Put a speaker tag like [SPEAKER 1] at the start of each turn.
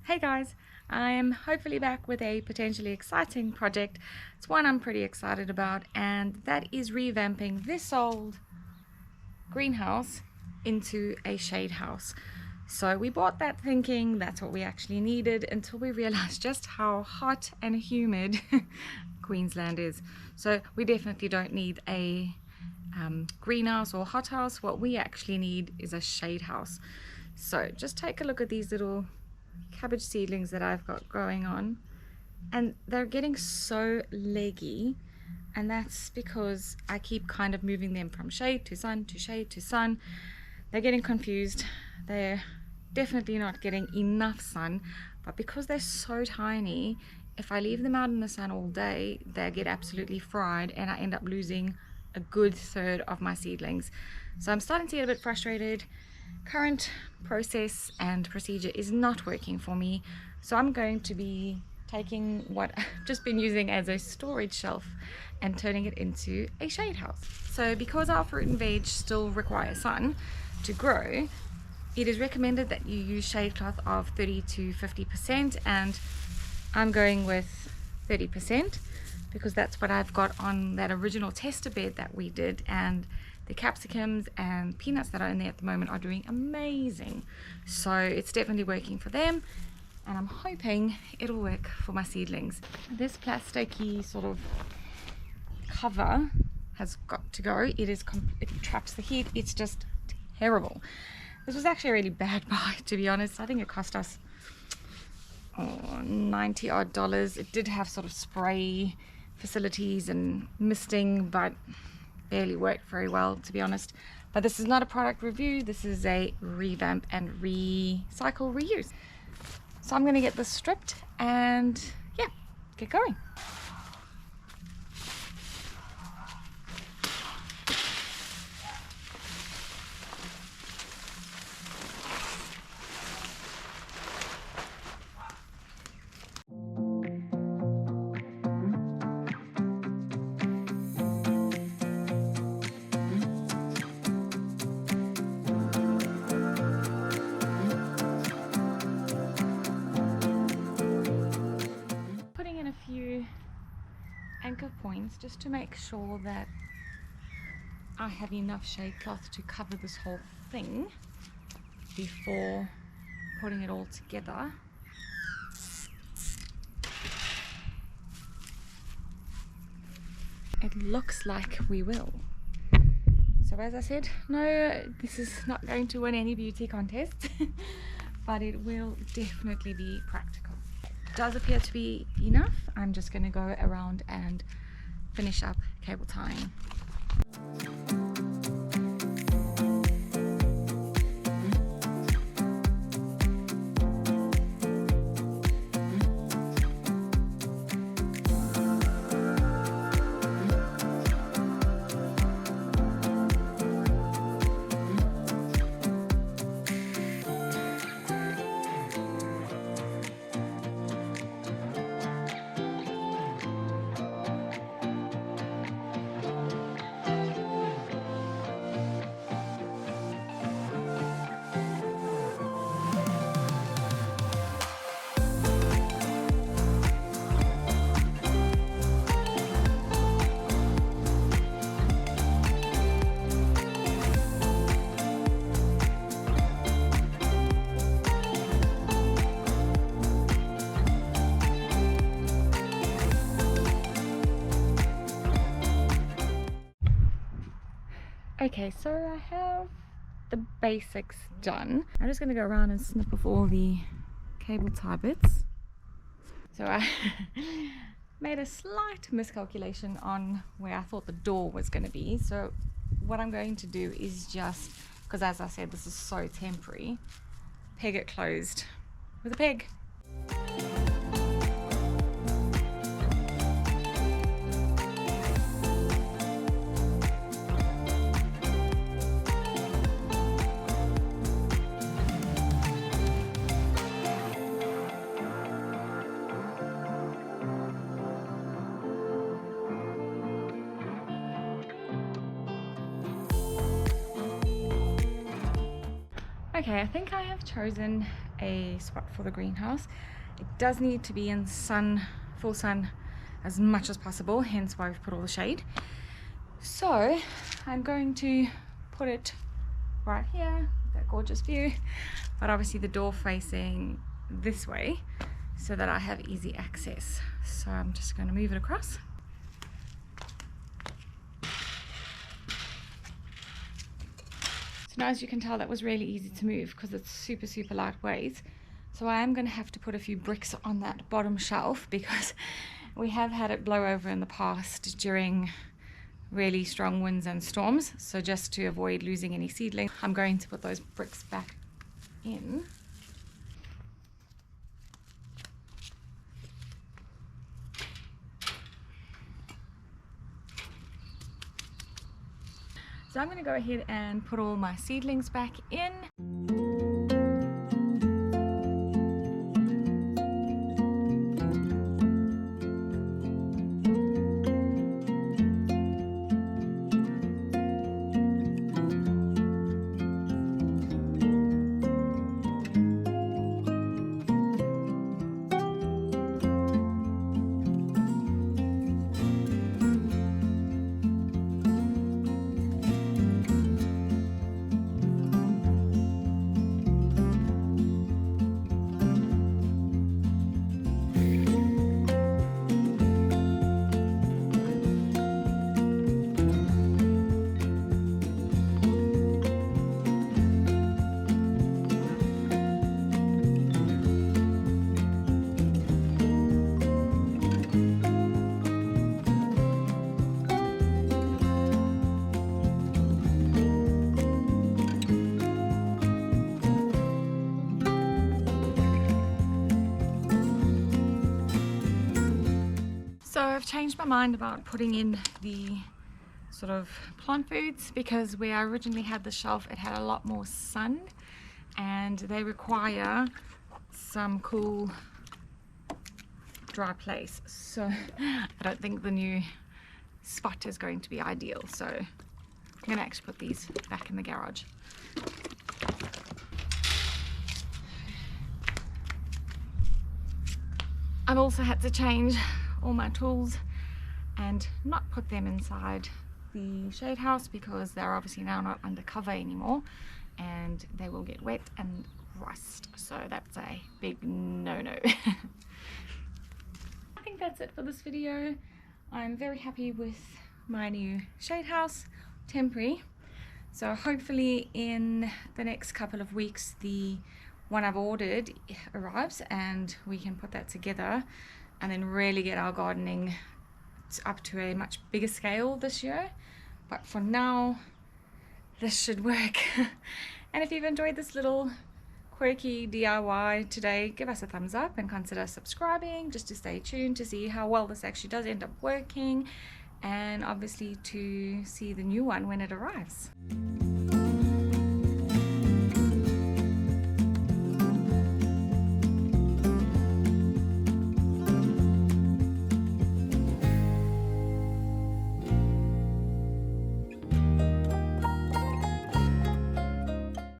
[SPEAKER 1] Hey guys, I am hopefully back with a potentially exciting project. It's one I'm pretty excited about, and that is revamping this old greenhouse into a shade house. So we bought that thinking that's what we actually needed until we realized just how hot and humid Queensland is. So we definitely don't need a greenhouse or hothouse. What we actually need is a shade house. So just take a look at these little cabbage seedlings that I've got growing on, and they're getting so leggy, and that's because I keep kind of moving them from shade to sun to shade to sun. They're getting confused. They're definitely not getting enough sun, but because they're so tiny, if I leave them out in the sun all day, they get absolutely fried and I end up losing a good third of my seedlings. So I'm starting to get a bit frustrated. Current process and procedure is not working for me, so I'm going to be taking what I've just been using as a storage shelf and turning it into a shade house. So because our fruit and veg still require sun to grow, it is recommended that you use shade cloth of 30 to 50%, and I'm going with 30% because that's what I've got on that original tester bed that we did, and the capsicums and peanuts that are in there at the moment are doing amazing. So it's definitely working for them, and I'm hoping it'll work for my seedlings. This plasticky sort of cover has got to go. It traps the heat. It's just terrible. This was actually a really bad buy, to be honest. I think it cost us $90 odd. It did have sort of spray facilities and misting, but barely worked very well, to be honest. But this is not a product review. This is a revamp and recycle reuse. So I'm going to get this stripped and yeah, get going. Anchor points just to make sure that I have enough shade cloth to cover this whole thing before putting it all together. It looks like we will. So as I said, no, this is not going to win any beauty contest, but it will definitely be practical. Does appear to be enough. I'm just going to go around and finish up cable tying. Okay, so I have the basics done. I'm just going to go around and snip off all the cable tie bits. So I made a slight miscalculation on where I thought the door was going to be. So what I'm going to do is just, because as I said, this is so temporary, peg it closed with a peg. Okay, I think I have chosen a spot for the greenhouse. It does need to be in sun, full sun as much as possible, hence why we've put all the shade. So I'm going to put it right here, that gorgeous view, but obviously the door facing this way so that I have easy access. So I'm just going to move it across. So now, as you can tell, that was really easy to move because it's super lightweight. So I am going to have to put a few bricks on that bottom shelf because we have had it blow over in the past during really strong winds and storms. So just to avoid losing any seedlings, I'm going to put those bricks back in. So I'm going to go ahead and put all my seedlings back in. So I've changed my mind about putting in the sort of plant foods because where I originally had the shelf, it had a lot more sun and they require some cool dry place. So I don't think the new spot is going to be ideal. So I'm going to actually put these back in the garage. I've also had to change all my tools and not put them inside the shade house because they're obviously now not under cover anymore and they will get wet and rust, so that's a big no-no. I think that's it for this video. I'm very happy with my new shade house, temporary, so hopefully in the next couple of weeks the one I've ordered arrives and we can put that together and then really get our gardening up to a much bigger scale this year. But for now, this should work. And if you've enjoyed this little quirky DIY today, give us a thumbs up and consider subscribing just to stay tuned to see how well this actually does end up working, and obviously to see the new one when it arrives.